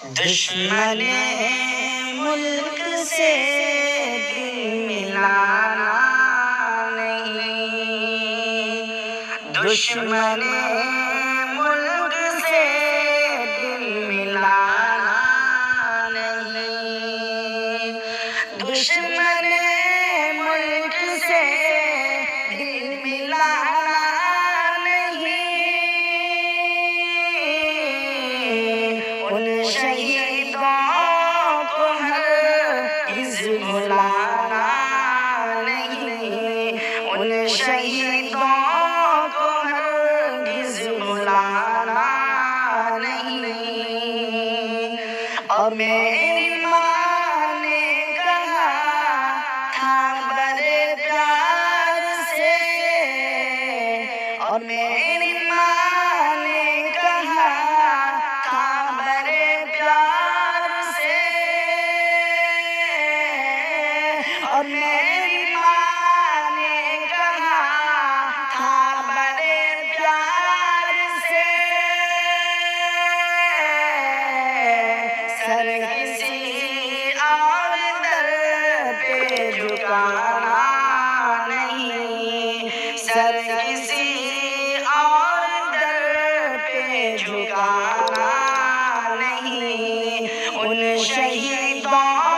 دشمن ملک سے دل ملانا نہیں، دشمن ملک سے دل ملانا نہیں، دشمن ملک سے دل ملانا نہیں، ان شہیدوں کو ہرگز بھلانا نہیں، ان شہیدوں کو ہرگز بھلانا نہیں۔ اور میری ماں نے کہا تھا بڑے پیار سے، اور میری ماں نے کہا تھا بڑے پیار سے، اور میری ماں نے کہا تھا بڑے پیار سے، سر کسی اور در پہ جھکانا نہیں، سر کسی اور در پہ جھکانا نہیں، ان شہیدوں